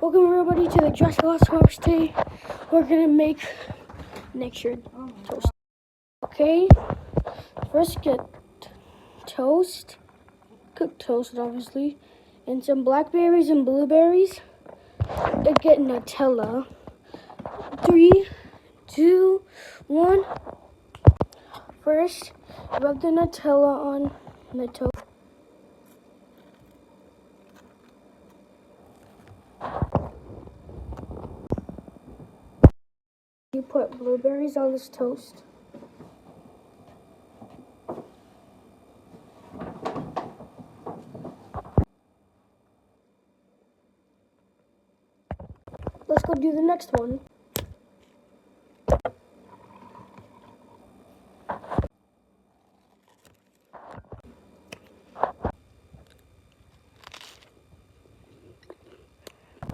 Welcome everybody to the Josh Glass House. Today we're gonna make your toast. Okay, first get toast, cooked toast obviously, and some blackberries and blueberries. Then get Nutella. 3, 2, 1. First, rub the Nutella on the toast. You put blueberries on this toast. Let's go do the next one.